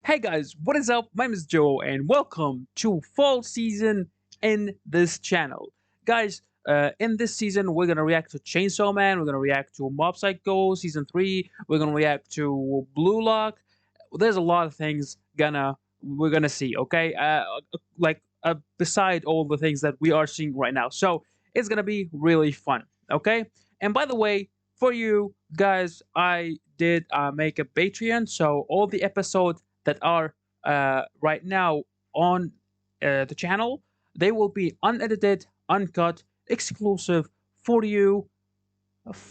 Hey guys, what is up? My name is Joe, and welcome to fall season in this channel. Guys, in this season, we're gonna react to Chainsaw Man, we're gonna react to Mob Psycho Season 3, we're gonna react to Blue Lock. There's a lot of things we're gonna see, okay? Beside all the things that we are seeing right now. So it's gonna be really fun, okay? And by the way, for you guys, I did make a Patreon, so all the episodes that are right now on the channel, they will be unedited, uncut, exclusive for you,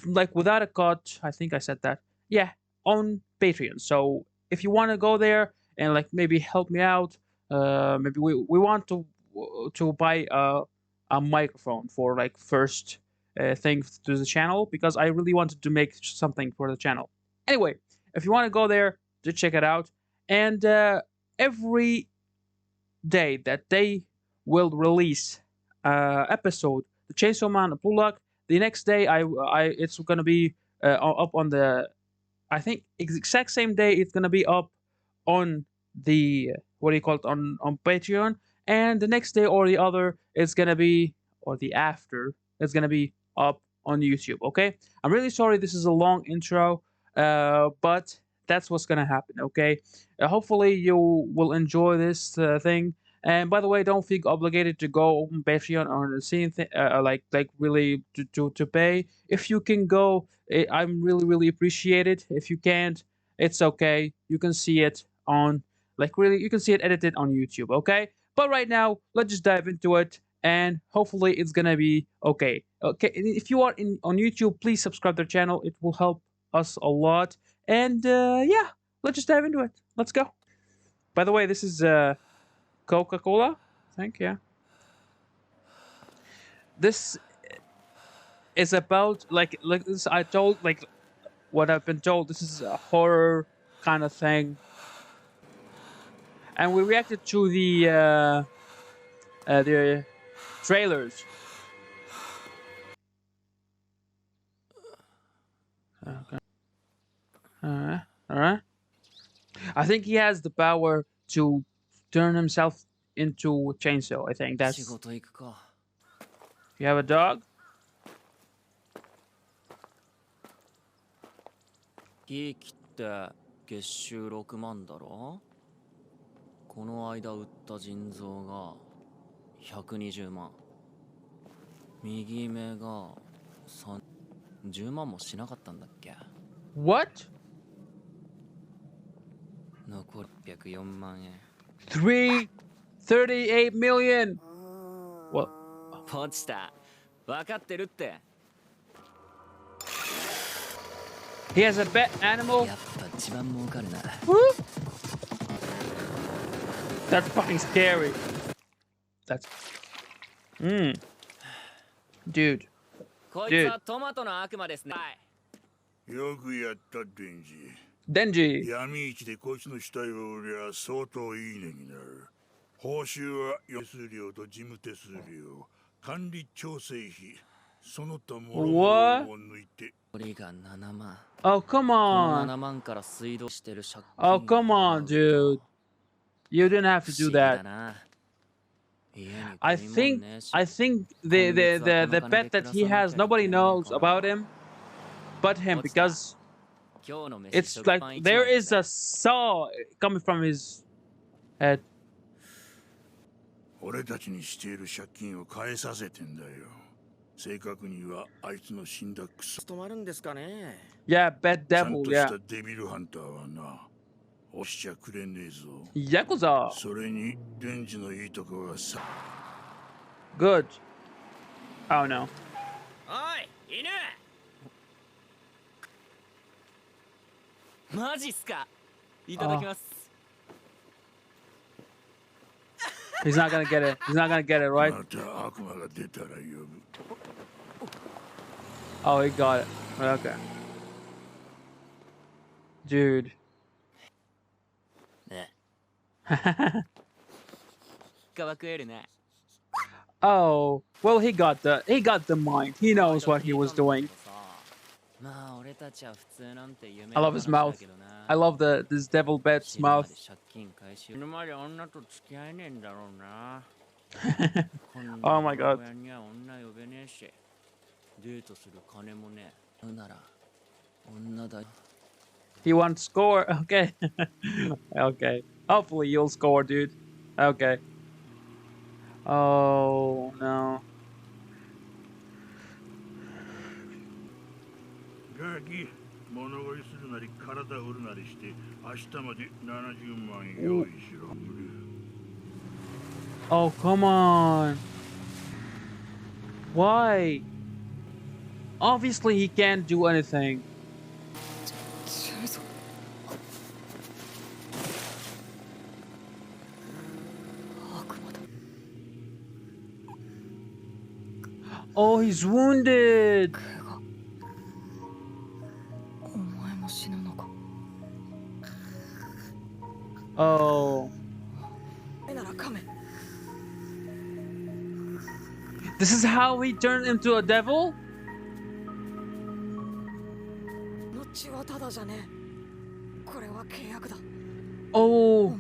like without a cut. I think I said that. Yeah, on Patreon. So if you want to go there and like maybe help me out, maybe we want to buy a microphone for like first thing to the channel because I really wanted to make something for the channel. Anyway, if you want to go there, just check it out. And every day that they will release episode, the Chainsaw Man Blue Lock, the next day it's gonna be up on the, I think exact same day it's gonna be up on the what do you call it, on Patreon, and the next day or the other it's gonna be, or the after it's gonna be up on YouTube. Okay, I'm really sorry this is a long intro, but that's what's gonna happen. Okay, hopefully you will enjoy this thing. And by the way, don't feel obligated to go on Patreon or see anything, like really to pay. If you can go, I'm really appreciate it. If you can't, it's okay. You can see it on, like, really, you can see it edited on YouTube. Okay, but right now let's just dive into it, and hopefully it's gonna be okay. Okay, and if you are in on YouTube, please subscribe to the channel. It will help us a lot. And yeah, let's just dive into it. Let's go. By the way, this is Coca-Cola, I think, yeah. This is about like this. I told like what I've been told. This is a horror kind of thing, and we reacted to the trailers. Okay. All right. I think he has the power to turn himself into a chainsaw. I think that's. You have a dog? 利益って月収6万だろ。この間売った腎臓が120万。右目が10万もしなかったんだっけ。 What? 残り804万円。38 million. What? ポチった分かってるって。 He has a pet animal. やっぱ一番儲かるな。 That's fucking scary. That's. Dude. こいつはトマトの悪魔ですね。よくやったデンジ。 Denji. 闇市でこいつの死体を売りゃ相当いい値になる。報酬は手数料と事務手数料、管理調整費、その他もろを抜いて。 Oh, come on. Oh, come on, dude. You didn't have to do that. I think the pet that he has, nobody knows about him but him, because it's like there is a saw coming from his head. 俺たちにしている借金を返させてんだよ。正確にはあいつの死んだクソ。止まるんですかね。Yeah, bad devil, ち yeah. ゃんとしたデビルハンターはな、押しちゃくれねえぞ。Yakuza. それにデンジのいいとこがさ。Good. Oh no. おい、犬。マジっすか。いただきます。He's not gonna get it. He's not gonna get it, right? また悪魔が出たら呼ぶ。 Oh, he got it. Okay. Dude. ね。皮食えるね。 Oh, well, he got the mind. He knows what he was doing. まあ俺たちは普通なんて夢 I の love his 話だ mouth. けどな。 I love this devil bat's 死ぬま mouth. で借金回収。死ぬまで女と付き合えねえんだろうな。こん Oh な my ボ god. ロ屋には女呼べねえし、デートする金もねえ。なら女だよ。 He wants score. Okay. Okay. Hopefully you'll score, dude. Okay. Oh no. ガキ、物乞いするなり体売るなりして明日まで70万用意しろ。 Oh, come on. Why? Obviously he can't do anything. Oh, he's wounded. Oh. This is how he turned into a devil? Oh.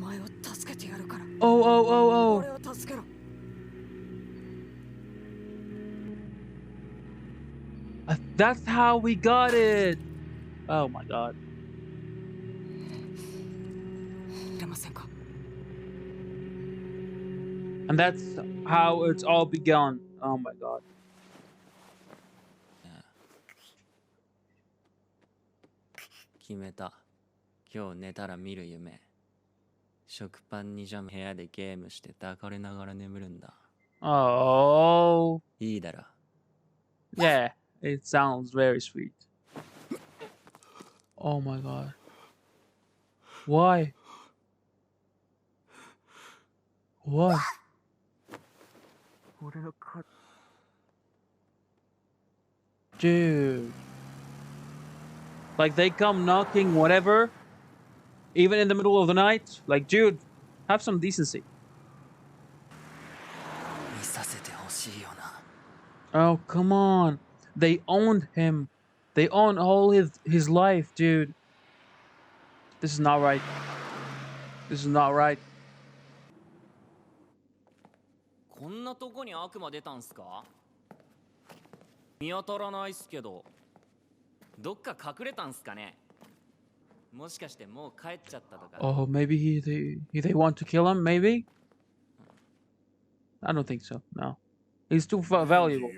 Oh, oh, oh, oh. That's how we got it. Oh my god. And that's how it's all begun. Oh my god. 決めた。今日寝たら見る夢。食パンにジャム部屋でゲームして抱かれながら眠るんだ。 Oh. いいだろ。 Yeah, it sounds very sweet. Oh my god. Why? What? Dude. Like they come knocking whatever, even in the middle of the night. Like, dude, have some decency. 見させてほしいよな。 Oh, come on. They owned him. They own all his life, dude. This is not right. This is not right. こんなとこに悪魔出たんすか？見当たらないっすけど。どっか隠れたんすかね？もしかしてもう帰っちゃったとか。 Oh, maybe they want to kill him, maybe? I don't think so, no. He's too valuable.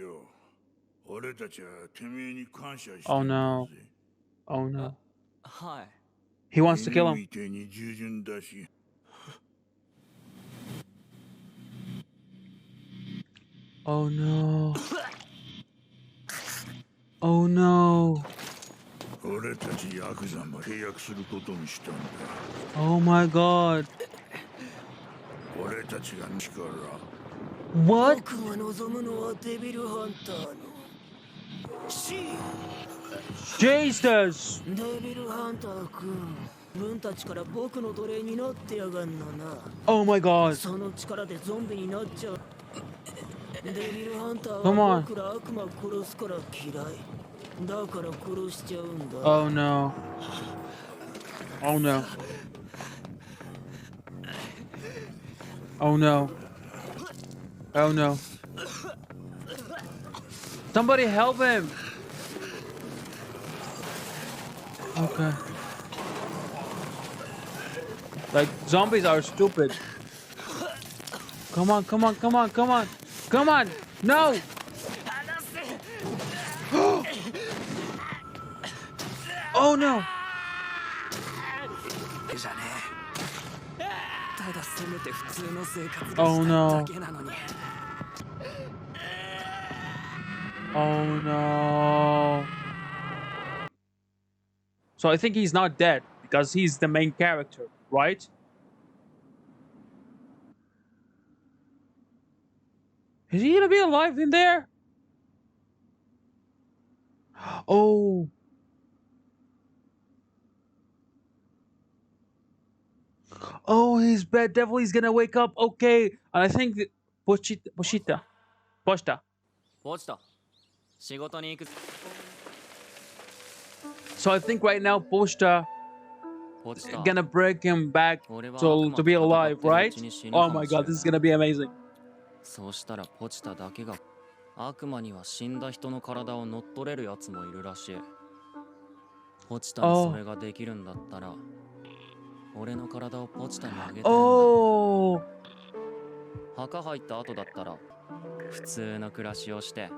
俺たちはてめえに感謝して Oh るんだ no. ぜ。 Oh no. はい。 He wants to kill 犬 him. みてえに従順だし。 Oh no. Oh no. 俺たちヤクザも契約することにしたんだ。 Oh my god. 俺たちが力。 What? 僕が望むのはデビルハンターの死。 Jesus! デビルハンター君、分たちから僕の奴隷になってやがんのな。 Oh my god. その力でゾンビになっちゃう。デビルハンター Come は on. 僕ら悪魔殺すから嫌い。だから殺しちゃうんだ。 Oh no. Oh no. Oh no. Oh no. Somebody help him! Okay. Like, zombies are stupid. Come on, come on, come on, come on! Come on! No! Oh no! じゃねえ。ただせめて普通の生活 Oh がした no. いだけなのに。 Oh no. So I think he's not dead because he's the main character, right? Is he gonna be alive in there? Oh. Oh, he's bad. Definitely he's gonna wake up. Okay. And I think that Poshita. ポチト、仕事に行く。So I think right now Pochta ポチタ gonna bring him back 俺は to 悪魔 be と戦 alive, ってるう right? ちに死ぬ Oh か my もしれ god, な this is い gonna be amazing. そうしたらポチタだけが悪魔には死んだ人の体を乗っ取れるやつもいるらしいポチタにそれができるんだったら俺の体をポチタにあげてんだ Oh, 墓入った後だったら普通の暮らしをして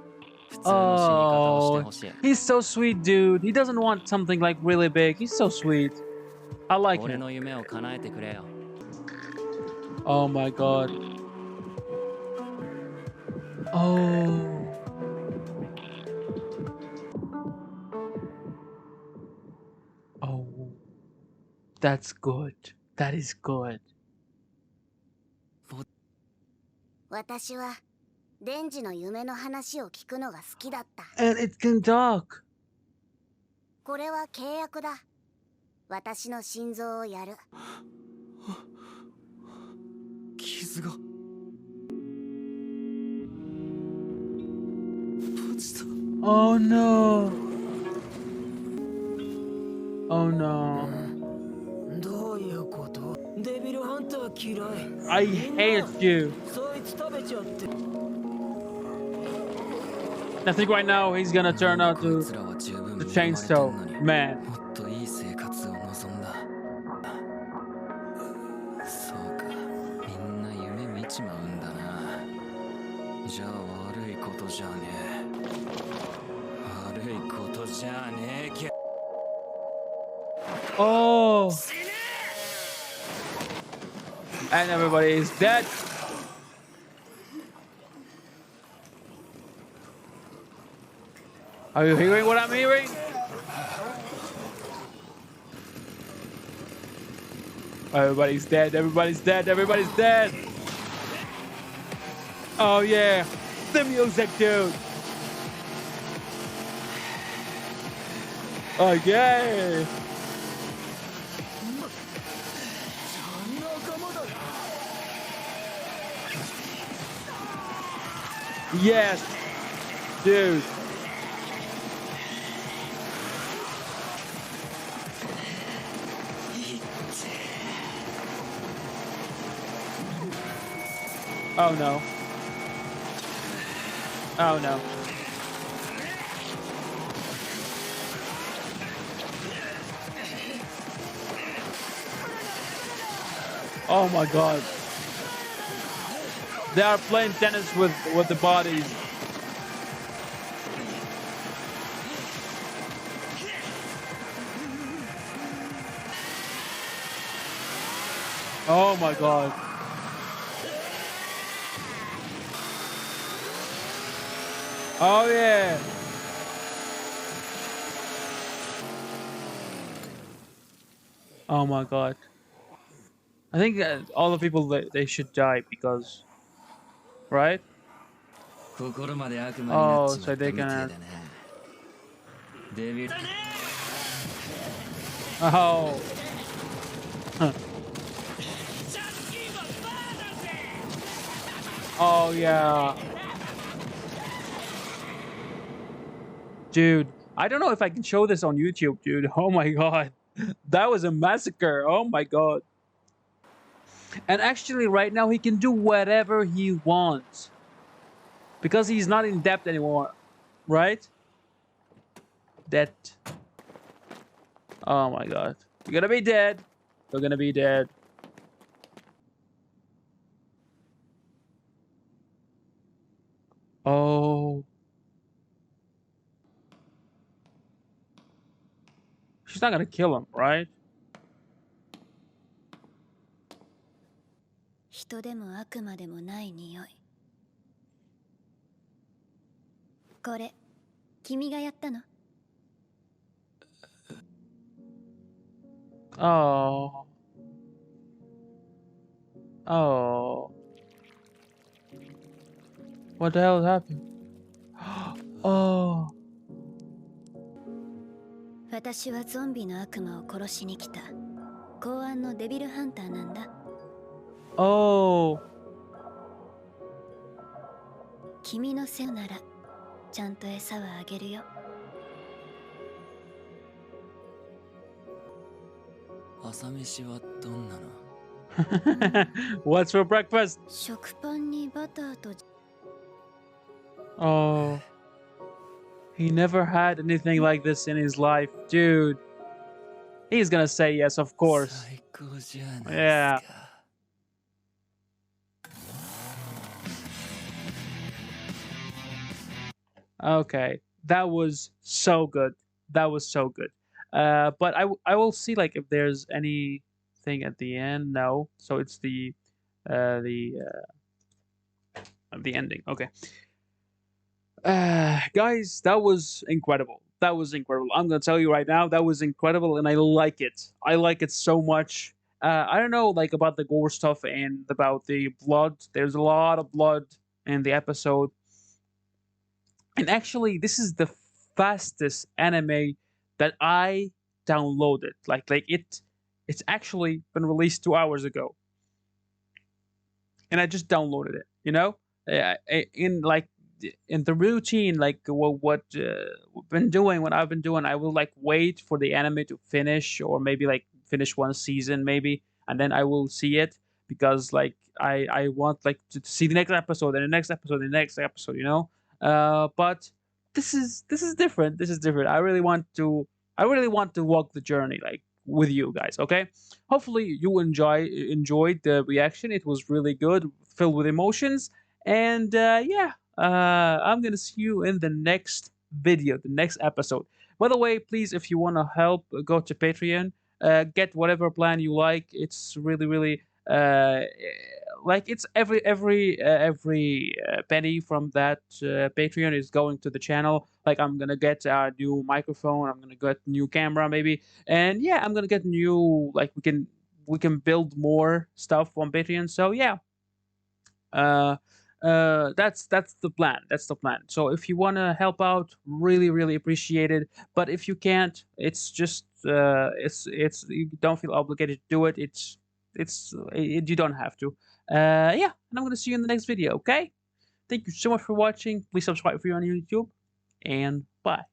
普通の死に方をして oh, ほしい he's so sweet, dude. He doesn't want something like really big. He's so sweet. I like 俺 him. の夢を叶えてくれよ Oh my god. Oh. Oh. That's good. That is good. 私はデンジの夢の話を聞くのが好きだった。 And it can talk. これは契約だ。私の心臓をやる。傷がポチタ Oh no. Oh no. どういうこと？デビルハンター嫌い。 I hate you. そいつ食べちゃって。 I think right now he's gonna turn out こい to つらは十分 the 恵まれてんの chainsaw に man. もっといい生活を望んだそうかみんな夢見ちまうんだなじゃあ悪いことじゃねえ悪いことじゃねえけ Oh. And everybody is dead. Are you hearing what I'm hearing? Everybody's dead. Everybody's dead. Everybody's dead. Oh yeah, the music, dude. Oh yeah. Yes, dude. Oh no. Oh no. Oh my god. They are playing tennis with the bodies. Oh my god. Oh yeah. Oh my god. I think all the people they should die because, right? 心まで悪魔になっ Oh, ち so まった they みてえだ can. なデビル Oh. Huh. Oh yeah. Dude, I don't know if I can show this on YouTube, dude. Oh my god. That was a massacre. Oh my god. And actually right now he can do whatever he wants. Because he's not in debt anymore, right? Debt. Oh my god. You're gonna be dead. You're gonna be dead. Oh. She's not gonna kill him, right? 人でも悪魔でもない匂い。これ、君がやったの？ Oh. Oh. What the hell happened? Oh. 私はゾンビの悪魔を殺しに来た。公安のデビルハンターなんだ。 Oh. 君のせいなら、ちゃんと餌はあげるよ。朝飯はどんなの？ What's for breakfast? 食パンにバターと Oh, he never had anything like this in his life, dude. He's gonna say yes, of course. 最高じゃない Yeah. ですか。Okay, that was so good. That was so good. But I will see like if there's anything at the end. No, so it's the ending. Okay, guys, that was incredible. That was incredible. I'm gonna tell you right now, that was incredible, and I like it. I like it so much. I don't know, like about the gore stuff and about the blood. There's a lot of blood in the episode, and actually, this is the fastest anime that I downloaded. It's actually been released 2 hours ago, and I just downloaded it. In like in the routine, like what we've been doing, what I've been doing, I will like wait for the anime to finish, or maybe like finish one season, maybe, and then I will see it because like I want like to see the next episode and the next episode and the next episode, But this is different. This is different. I really want to walk the journey like with you guys. Okay, hopefully you enjoyed the reaction. It was really good, filled with emotions, and yeah, I'm gonna see you in the next video, the next episode. By the way, please, if you want to help, go to Patreon. Get whatever plan you like. It's really, really like it's every penny from that Patreon is going to the channel. Like I'm gonna get a new microphone. I'm gonna get new camera maybe, and yeah, I'm gonna get new like we can build more stuff on Patreon. So yeah, uh, that's the plan. That's the plan. So if you want to help out, really, really appreciate it. But if you can't, it's just it's you don't feel obligated to do it. You don't have to. Yeah, and I'm gonna see you in the next video. Okay. Thank you so much for watching. Please subscribe if you're on YouTube, and bye.